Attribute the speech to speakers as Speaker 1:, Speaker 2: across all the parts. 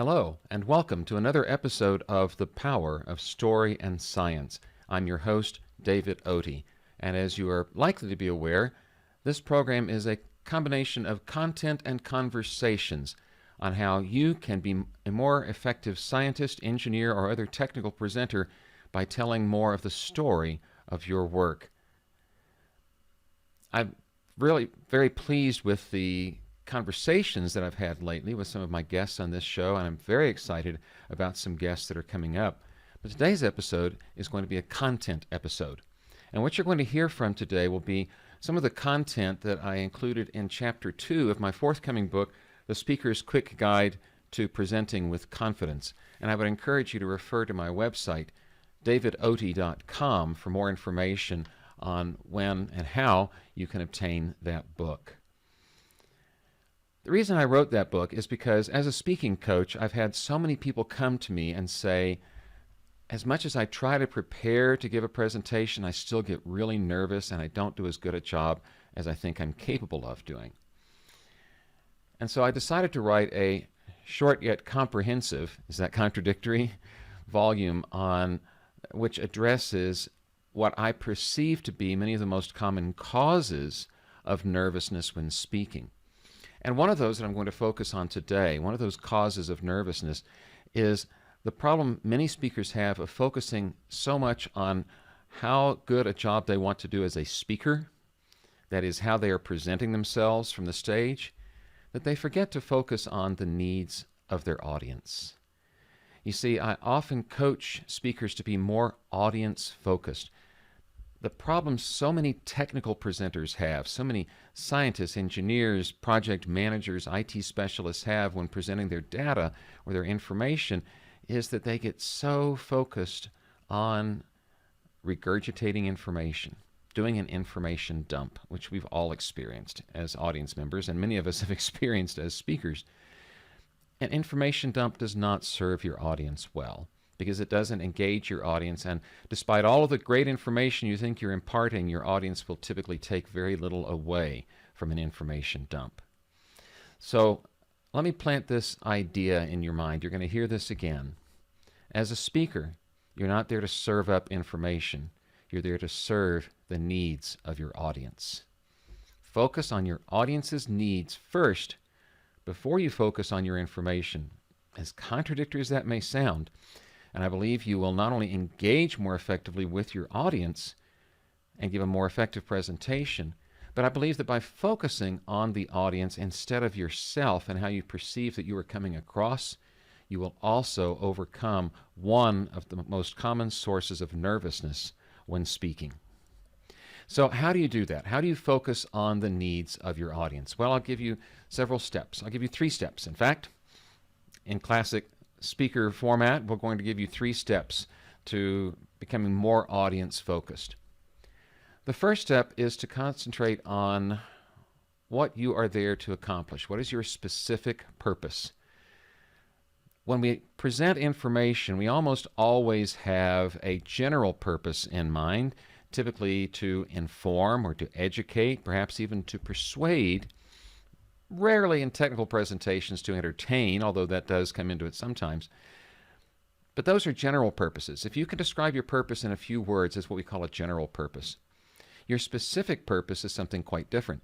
Speaker 1: Hello, and welcome to another episode of The Power of Story and Science. I'm your host, David Otey, and as you are likely to be aware, this program is a combination of content and conversations on how you can be a more effective scientist, engineer, or other technical presenter by telling more of the story of your work. I'm really very pleased with the conversations that I've had lately with some of my guests on this show, and I'm very excited about some guests that are coming up. But today's episode is going to be a content episode. And what you're going to hear from today will be some of the content that I included in Chapter 2 of my forthcoming book, The Speaker's Quick Guide to Presenting with Confidence. And I would encourage you to refer to my website, davidotey.com, for more information on when and how you can obtain that book. The reason I wrote that book is because as a speaking coach, I've had so many people come to me and say, as much as I try to prepare to give a presentation, I still get really nervous and I don't do as good a job as I think I'm capable of doing. And so I decided to write a short yet comprehensive, is that contradictory, volume on which addresses what I perceive to be many of the most common causes of nervousness when speaking. And one of those that I'm going to focus on today, one of those causes of nervousness, is the problem many speakers have of focusing so much on how good a job they want to do as a speaker, that is, how they are presenting themselves from the stage, that they forget to focus on the needs of their audience. You see, I often coach speakers to be more audience-focused. The problem so many technical presenters have, so many scientists, engineers, project managers, IT specialists have when presenting their data or their information is that they get so focused on regurgitating information, doing an information dump, which we've all experienced as audience members, and many of us have experienced as speakers. An information dump does not serve your audience well, because it doesn't engage your audience, and despite all of the great information you think you're imparting, your audience will typically take very little away from an information dump. So let me plant this idea in your mind. You're going to hear this again. As a speaker, you're not there to serve up information. You're there to serve the needs of your audience. Focus on your audience's needs first before you focus on your information. As contradictory as that may sound, and I believe you will not only engage more effectively with your audience and give a more effective presentation, but I believe that by focusing on the audience instead of yourself and how you perceive that you are coming across, you will also overcome one of the most common sources of nervousness when speaking. So how do you do that? How do you focus on the needs of your audience? Well, I'll give you several steps. I'll give you 3 steps. In fact, in classic speaker format, we're going to give you 3 steps to becoming more audience focused. The first step is to concentrate on what you are there to accomplish. What is your specific purpose? When we present information, we almost always have a general purpose in mind, typically to inform or to educate, perhaps even to persuade. Rarely in technical presentations to entertain, although that does come into it sometimes. But those are general purposes. If you can describe your purpose in a few words, it's what we call a general purpose. Your specific purpose is something quite different.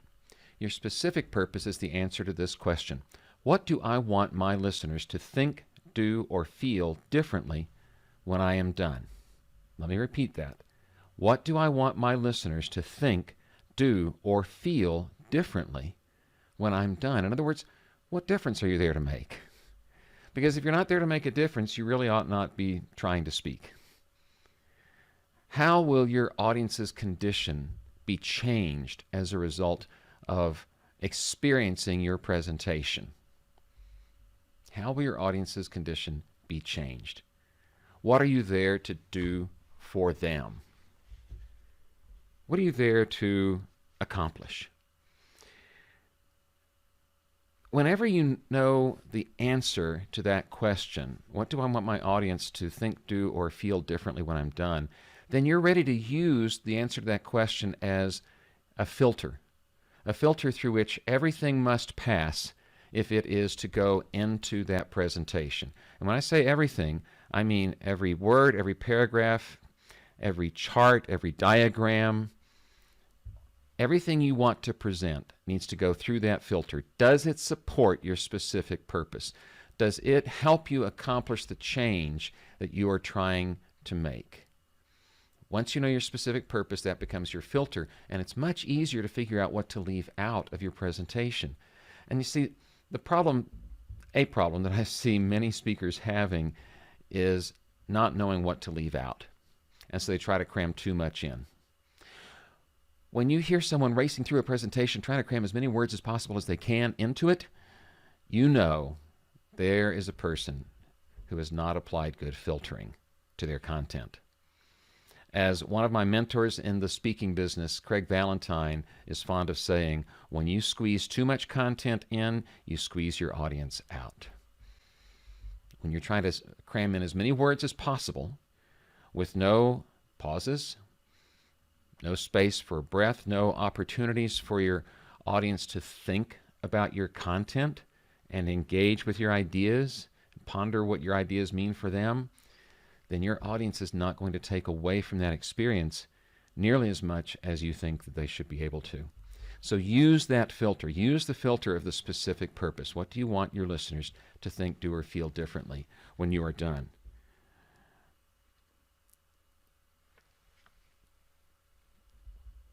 Speaker 1: Your specific purpose is the answer to this question. What do I want my listeners to think, do, or feel differently when I am done? Let me repeat that. What do I want my listeners to think, do, or feel differently when I'm done? In other words, what difference are you there to make? Because if you're not there to make a difference, you really ought not be trying to speak. How will your audience's condition be changed as a result of experiencing your presentation? How will your audience's condition be changed? What are you there to do for them? What are you there to accomplish? Whenever you know the answer to that question, what do I want my audience to think, do, or feel differently when I'm done, then you're ready to use the answer to that question as a filter through which everything must pass if it is to go into that presentation. And when I say everything, I mean every word, every paragraph, every chart, every diagram. Everything you want to present needs to go through that filter. Does it support your specific purpose? Does it help you accomplish the change that you are trying to make? Once you know your specific purpose, that becomes your filter, and it's much easier to figure out what to leave out of your presentation. And you see, a problem that I see many speakers having is not knowing what to leave out. And so they try to cram too much in. When you hear someone racing through a presentation trying to cram as many words as possible as they can into it, you know there is a person who has not applied good filtering to their content. As one of my mentors in the speaking business, Craig Valentine, is fond of saying, when you squeeze too much content in, you squeeze your audience out. When you're trying to cram in as many words as possible with no pauses, no space for breath, no opportunities for your audience to think about your content and engage with your ideas, ponder what your ideas mean for them, then your audience is not going to take away from that experience nearly as much as you think that they should be able to. So use that filter. Use the filter of the specific purpose. What do you want your listeners to think, do, or feel differently when you are done?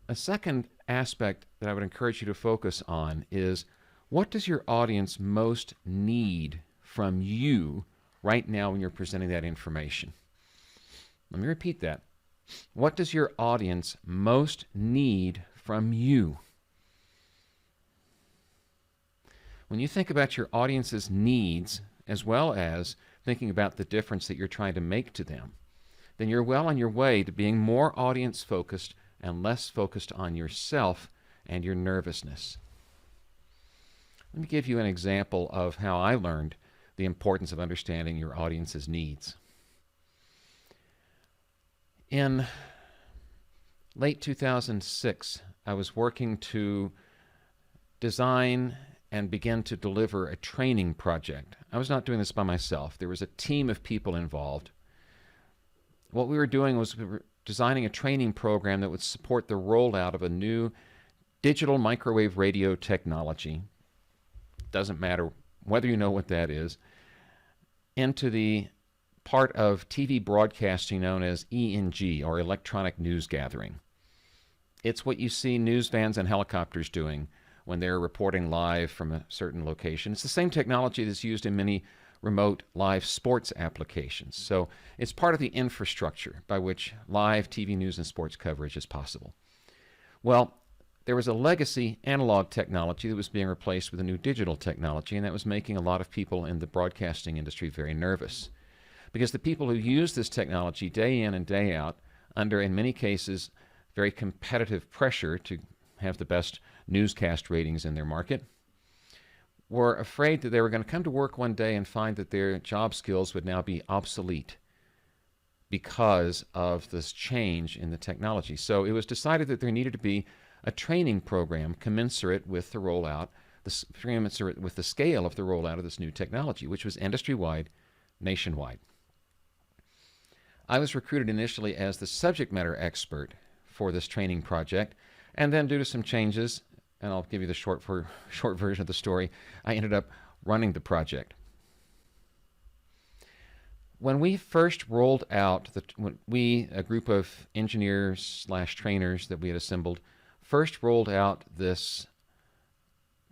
Speaker 1: A second aspect that I would encourage you to focus on is, what does your audience most need from you right now when you're presenting that information? Let me repeat that. What does your audience most need from you? When you think about your audience's needs, as well as thinking about the difference that you're trying to make to them, then you're well on your way to being more audience-focused and less focused on yourself and your nervousness. Let me give you an example of how I learned the importance of understanding your audience's needs. In late 2006, I was working to design and begin to deliver a training project. I was not doing this by myself. There was a team of people involved. What we were doing was we were designing a training program that would support the rollout of a new digital microwave radio technology, doesn't matter whether you know what that is, into the part of TV broadcasting known as ENG, or electronic news gathering. It's what you see news vans and helicopters doing when they're reporting live from a certain location. It's the same technology that's used in many remote live sports applications. So it's part of the infrastructure by which live TV news and sports coverage is possible. Well, there was a legacy analog technology that was being replaced with a new digital technology, and that was making a lot of people in the broadcasting industry very nervous. Because the people who use this technology day in and day out, under, in many cases, very competitive pressure to have the best newscast ratings in their market, were afraid that they were going to come to work one day and find that their job skills would now be obsolete because of this change in the technology. So it was decided that there needed to be a training program commensurate with the rollout, commensurate with the scale of the rollout of this new technology, which was industry-wide, nationwide. I was recruited initially as the subject matter expert for this training project, and then due to some changes, and I'll give you the short version of the story, I ended up running the project. When we first rolled out, a group of engineers/trainers that we had assembled, first rolled out this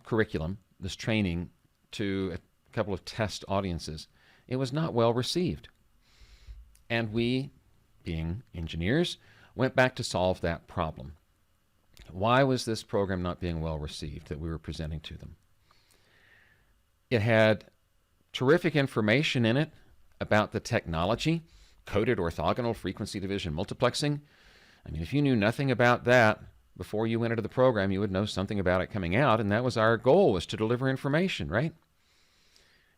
Speaker 1: curriculum, this training, to a couple of test audiences, it was not well received. And we, being engineers, went back to solve that problem. Why was this program not being well received that we were presenting to them? It had terrific information in it about the technology, coded orthogonal frequency division multiplexing. I mean, if you knew nothing about that before you went into the program, you would know something about it coming out, and that was our goal, was to deliver information, right?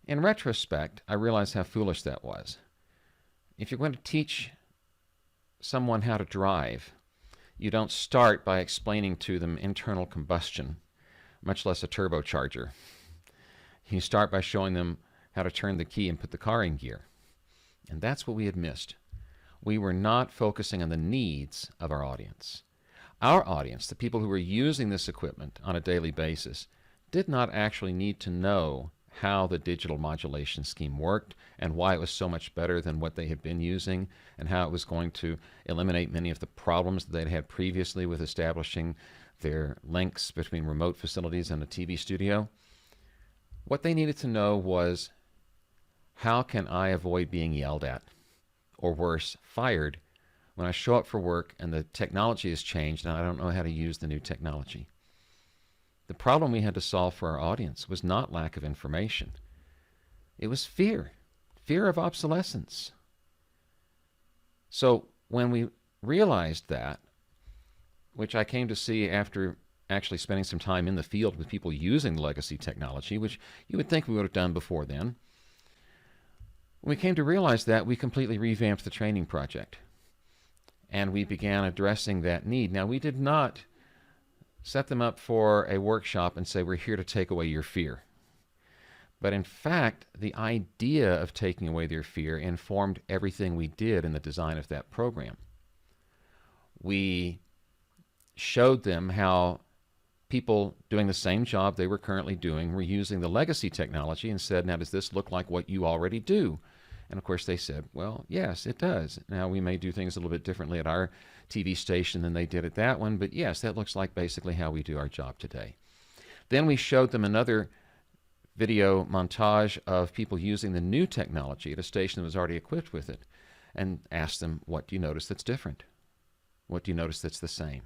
Speaker 1: In retrospect, I realized how foolish that was. If you're going to teach someone how to drive, you don't start by explaining to them internal combustion, much less a turbocharger. You start by showing them how to turn the key and put the car in gear. And that's what we had missed. We were not focusing on the needs of our audience. Our audience, the people who were using this equipment on a daily basis, did not actually need to know how the digital modulation scheme worked and why it was so much better than what they had been using and how it was going to eliminate many of the problems that they'd had previously with establishing their links between remote facilities and a TV studio. What they needed to know was, how can I avoid being yelled at, or worse, fired, when I show up for work and the technology has changed and I don't know how to use the new technology? The problem we had to solve for our audience was not lack of information. It was fear of obsolescence. So when we realized that, which I came to see after actually spending some time in the field with people using legacy technology, which you would think we would have done before then, when we came to realize that, we completely revamped the training project. And we began addressing that need. Now, we did not set them up for a workshop and say, we're here to take away your fear. But in fact, the idea of taking away their fear informed everything we did in the design of that program. We showed them how people doing the same job they were currently doing were using the legacy technology and said, now, does this look like what you already do? And of course they said, well, yes, it does. Now, we may do things a little bit differently at our TV station than they did at that one, but yes, that looks like basically how we do our job today. Then we showed them another video montage of people using the new technology at a station that was already equipped with it, and asked them, what do you notice that's different? What do you notice that's the same?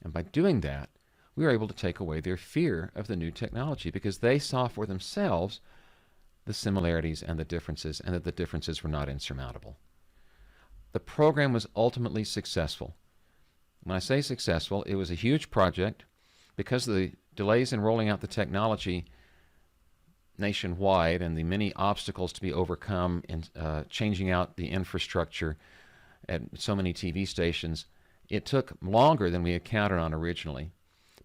Speaker 1: And by doing that, we were able to take away their fear of the new technology, because they saw for themselves the similarities and the differences, and that the differences were not insurmountable. The program was ultimately successful. When I say successful, it was a huge project. Because of the delays in rolling out the technology nationwide and the many obstacles to be overcome in changing out the infrastructure at so many TV stations, it took longer than we had counted on originally.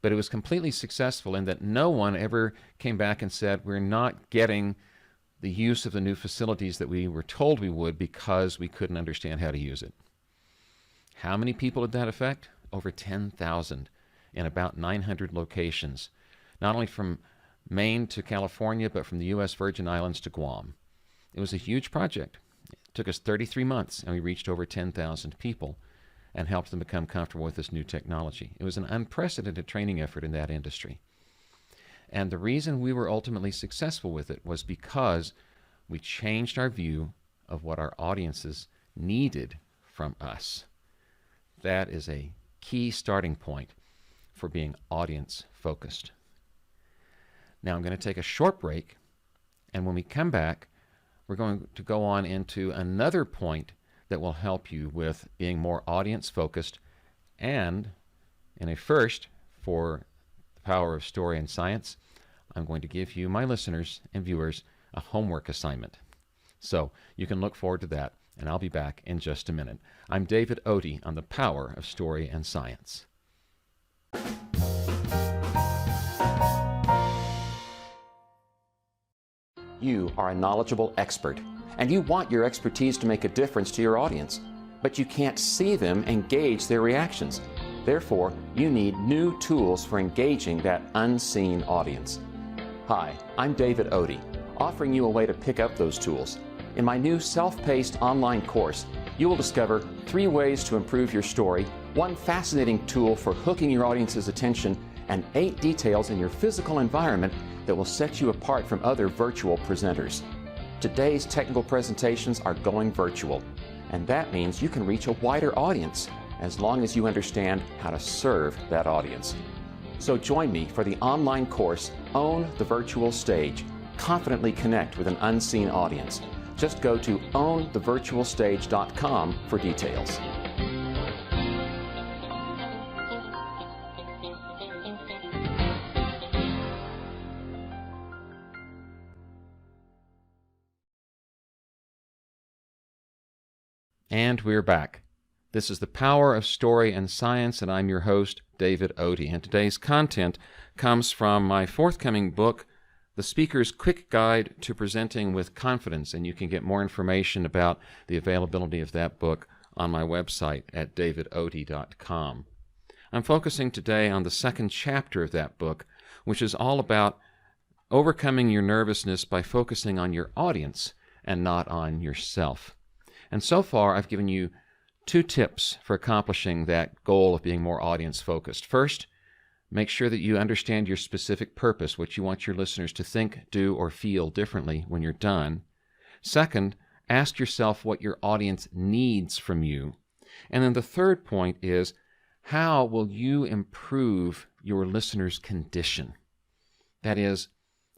Speaker 1: But it was completely successful in that no one ever came back and said, we're not getting the use of the new facilities that we were told we would because we couldn't understand how to use it. How many people did that affect? Over 10,000 in about 900 locations, not only from Maine to California, but from the U.S. Virgin Islands to Guam. It was a huge project. It took us 33 months, and we reached over 10,000 people and helped them become comfortable with this new technology. It was an unprecedented training effort in that industry. And the reason we were ultimately successful with it was because we changed our view of what our audiences needed from us. That is a key starting point for being audience-focused. Now I'm going to take a short break, and when we come back, we're going to go on into another point that will help you with being more audience-focused, and in a first for the power of story and science, I'm going to give you, my listeners and viewers, a homework assignment. So you can look forward to that, and I'll be back in just a minute. I'm David Otey on the power of story and science.
Speaker 2: You are a knowledgeable expert, and you want your expertise to make a difference to your audience, but you can't see them and gauge their reactions. Therefore, you need new tools for engaging that unseen audience. Hi, I'm David Otey, offering you a way to pick up those tools. In my new self-paced online course, you will discover 3 ways to improve your story, 1 fascinating tool for hooking your audience's attention, and 8 details in your physical environment that will set you apart from other virtual presenters. Today's technical presentations are going virtual, and that means you can reach a wider audience as long as you understand how to serve that audience. So join me for the online course, Own the Virtual Stage. Confidently connect with an unseen audience. Just go to ownthevirtualstage.com for details.
Speaker 1: And we're back. This is the power of story and science, and I'm your host, David Otey. And today's content comes from my forthcoming book, The Speaker's Quick Guide to Presenting with Confidence, and you can get more information about the availability of that book on my website at davidotey.com. I'm focusing today on the second chapter of that book, which is all about overcoming your nervousness by focusing on your audience and not on yourself. And so far, I've given you 2 tips for accomplishing that goal of being more audience-focused. First, make sure that you understand your specific purpose, what you want your listeners to think, do, or feel differently when you're done. Second, ask yourself what your audience needs from you. And then the third point is, how will you improve your listeners' condition? That is,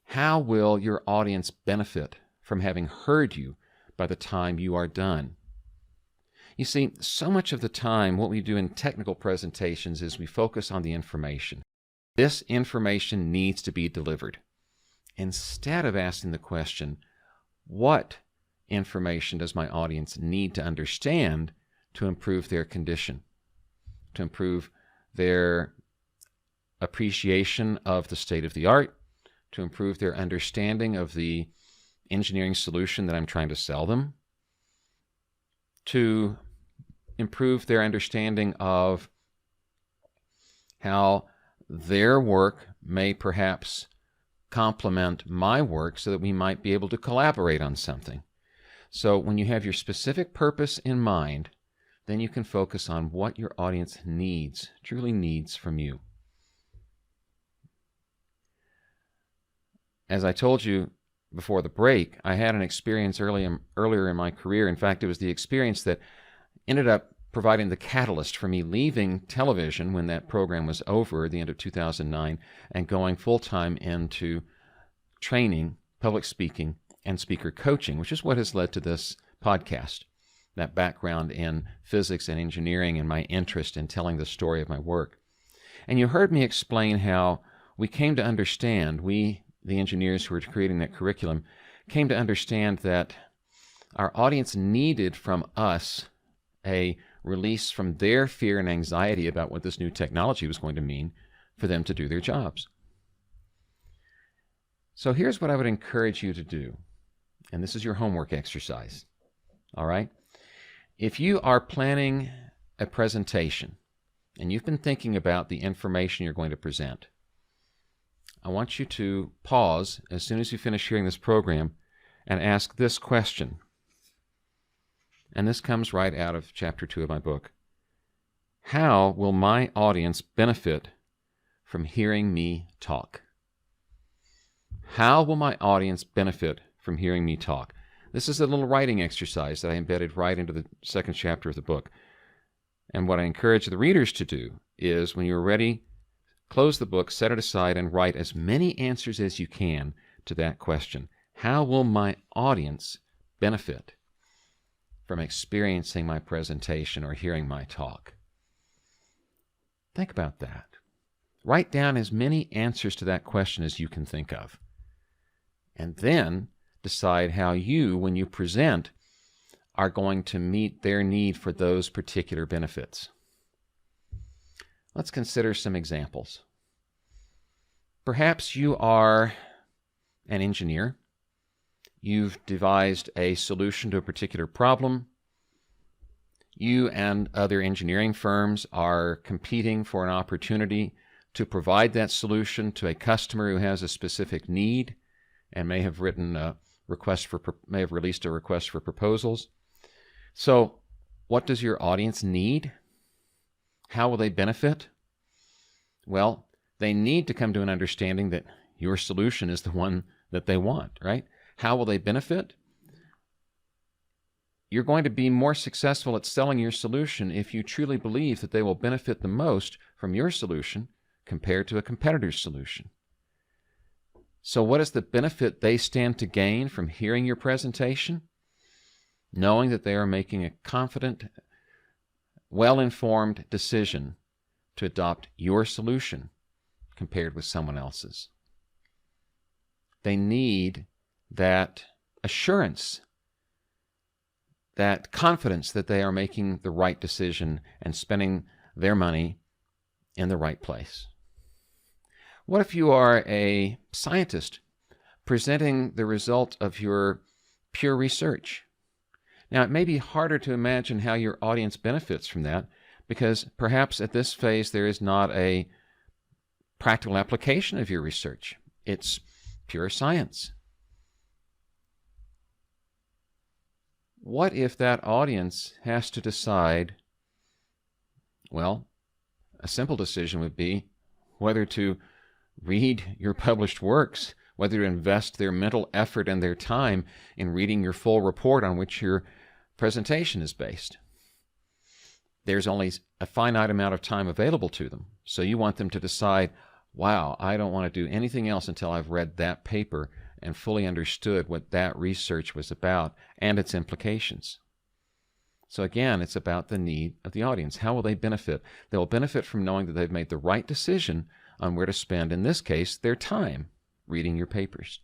Speaker 1: how will your audience benefit from having heard you by the time you are done? You see, so much of the time what we do in technical presentations is we focus on the information. This information needs to be delivered. Instead of asking the question, what information does my audience need to understand to improve their condition, to improve their appreciation of the state of the art, to improve their understanding of the engineering solution that I'm trying to sell them, to improve their understanding of how their work may perhaps complement my work so that we might be able to collaborate on something. So when you have your specific purpose in mind, then you can focus on what your audience needs, truly needs from you. As I told you before the break, I had an experience earlier in my career. In fact, it was the experience that ended up providing the catalyst for me leaving television when that program was over at the end of 2009 and going full-time into training, public speaking, and speaker coaching, which is what has led to this podcast, that background in physics and engineering and my interest in telling the story of my work. And you heard me explain how we came to understand, the engineers who were creating that curriculum, came to understand that our audience needed from us a release from their fear and anxiety about what this new technology was going to mean for them to do their jobs. So here's what I would encourage you to do, and this is your homework exercise, all right? If you are planning a presentation and you've been thinking about the information you're going to present, I want you to pause as soon as you finish hearing this program and ask this question. And this comes right out of chapter 2 of my book. How will my audience benefit from hearing me talk? How will my audience benefit from hearing me talk? This is a little writing exercise that I embedded right into the second chapter of the book. And what I encourage the readers to do is, when you're ready, close the book, set it aside, and write as many answers as you can to that question. How will my audience benefit from experiencing my presentation or hearing my talk? Think about that. Write down as many answers to that question as you can think of. And then decide how you, when you present, are going to meet their need for those particular benefits. Let's consider some examples. Perhaps you are an engineer. You've devised a solution to a particular problem. You and other engineering firms are competing for an opportunity to provide that solution to a customer who has a specific need and may have released a request for proposals. So, what does your audience need? How will they benefit? Well, they need to come to an understanding that your solution is the one that they want, right? How will they benefit? You're going to be more successful at selling your solution if you truly believe that they will benefit the most from your solution compared to a competitor's solution. So what is the benefit they stand to gain from hearing your presentation? Knowing that they are making a confident, well-informed decision to adopt your solution compared with someone else's. They need that assurance, that confidence that they are making the right decision and spending their money in the right place. What if you are a scientist presenting the result of your pure research. Now, it may be harder to imagine how your audience benefits from that because perhaps at this phase there is not a practical application of your research. It's pure science. What if that audience has to decide, well, a simple decision would be whether to read your published works, whether to invest their mental effort and their time in reading your full report on which your presentation is based. There's only a finite amount of time available to them, so you want them to decide, wow, I don't want to do anything else until I've read that paper and fully understood what that research was about and its implications. So again, it's about the need of the audience. How will they benefit? They'll benefit from knowing that they've made the right decision on where to spend, in this case, their time reading your papers.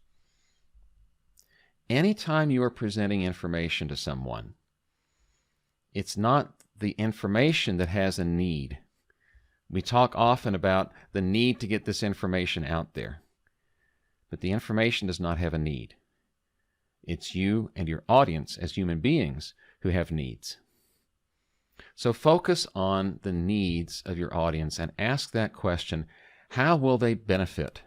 Speaker 1: Anytime you are presenting information to someone, it's not the information that has a need. We talk often about the need to get this information out there, but the information does not have a need. It's you and your audience as human beings who have needs. So focus on the needs of your audience and ask that question, how will they benefit?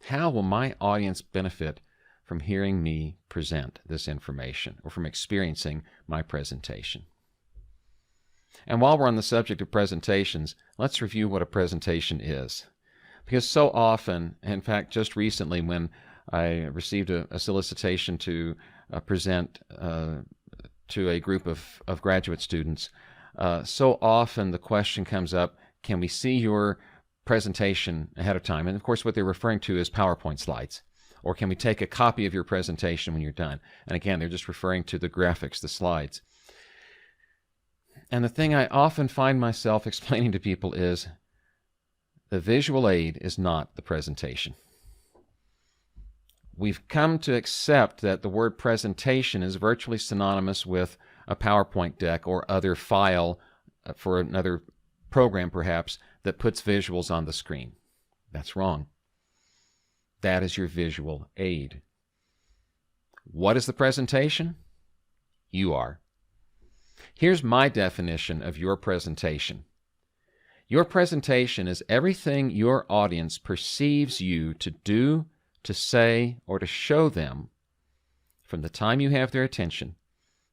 Speaker 1: How will my audience benefit from hearing me present this information or from experiencing my presentation? And while we're on the subject of presentations, let's review what a presentation is. Because so often, in fact, just recently when I received a solicitation to present to a group of graduate students, so often the question comes up, can we see your presentation ahead of time? And of course what they're referring to is PowerPoint slides. Or can we take a copy of your presentation when you're done? And again, they're just referring to the graphics, the slides. And the thing I often find myself explaining to people is the visual aid is not the presentation. We've come to accept that the word presentation is virtually synonymous with a PowerPoint deck or other file for another program perhaps that puts visuals on the screen. That's wrong. That is your visual aid. What is the presentation? You are. Here's my definition of your presentation. Your presentation is everything your audience perceives you to do, to say, or to show them from the time you have their attention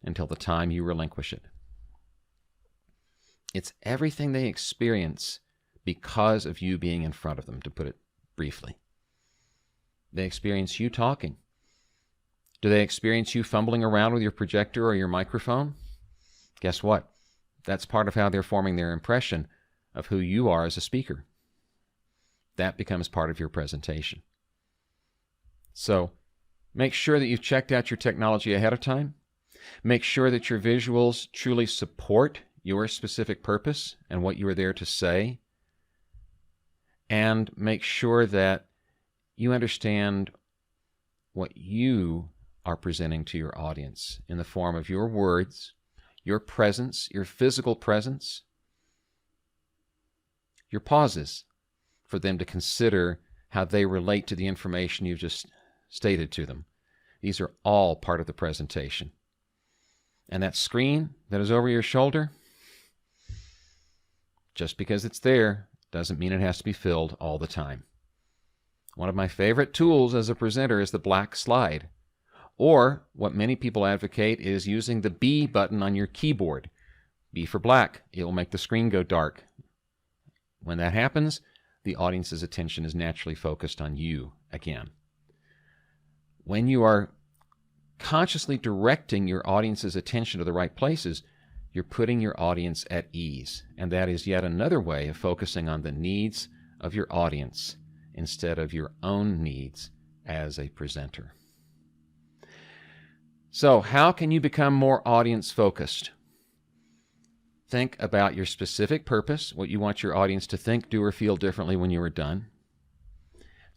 Speaker 1: until the time you relinquish it. It's everything they experience because of you being in front of them, to put it briefly. They experience you talking. Do they experience you fumbling around with your projector or your microphone? Guess what? That's part of how they're forming their impression of who you are as a speaker. That becomes part of your presentation. So, make sure that you've checked out your technology ahead of time. Make sure that your visuals truly support your specific purpose and what you are there to say. And make sure that you understand what you are presenting to your audience in the form of your words, your presence, your physical presence, your pauses for them to consider how they relate to the information you've just stated to them. These are all part of the presentation. And that screen that is over your shoulder, just because it's there doesn't mean it has to be filled all the time. One of my favorite tools as a presenter is the black slide. Or what many people advocate is using the B button on your keyboard. B for black. It will make the screen go dark. When that happens, the audience's attention is naturally focused on you again. When you are consciously directing your audience's attention to the right places, you're putting your audience at ease. And that is yet another way of focusing on the needs of your audience instead of your own needs as a presenter. So, how can you become more audience-focused? Think about your specific purpose, what you want your audience to think, do, or feel differently when you are done.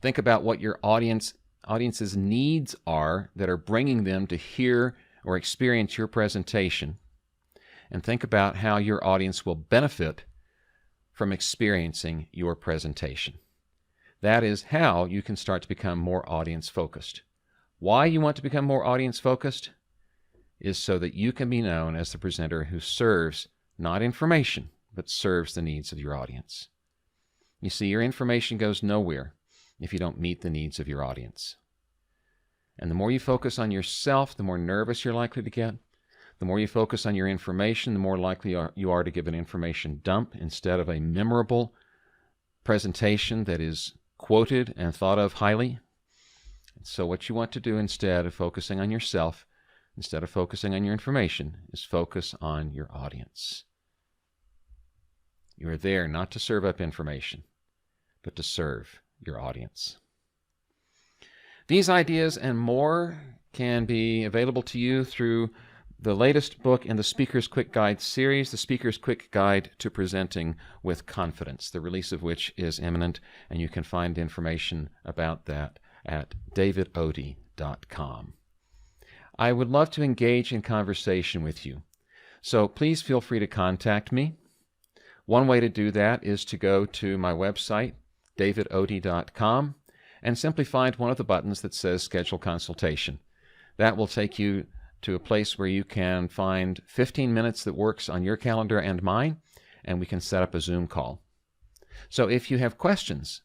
Speaker 1: Think about what your audience's needs are that are bringing them to hear or experience your presentation. And think about how your audience will benefit from experiencing your presentation. That is how you can start to become more audience-focused. Why you want to become more audience-focused is so that you can be known as the presenter who serves not information, but serves the needs of your audience. You see, your information goes nowhere if you don't meet the needs of your audience. And the more you focus on yourself, the more nervous you're likely to get. The more you focus on your information, the more likely you are to give an information dump instead of a memorable presentation that is quoted and thought of highly. And so what you want to do instead of focusing on yourself, instead of focusing on your information, is focus on your audience. You are there not to serve up information, but to serve your audience. These ideas and more can be available to you through the latest book in the Speaker's Quick Guide series, The Speaker's Quick Guide to Presenting with Confidence, the release of which is imminent, and you can find information about that at davidotey.com. I would love to engage in conversation with you, so please feel free to contact me. One way to do that is to go to my website, davidotey.com, and simply find one of the buttons that says Schedule Consultation. That will take you to a place where you can find 15 minutes that works on your calendar and mine, and we can set up a Zoom call. So if you have questions,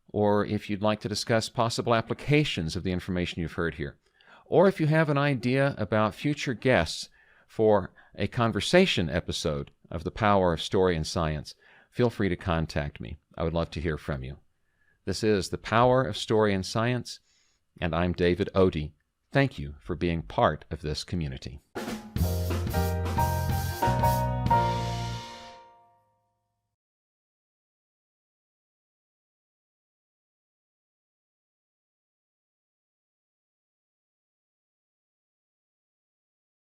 Speaker 1: or if you'd like to discuss possible applications of the information you've heard here, or if you have an idea about future guests for a conversation episode of The Power of Story and Science, feel free to contact me. I would love to hear from you. This is The Power of Story and Science, and I'm David Otey. Thank you for being part of this community.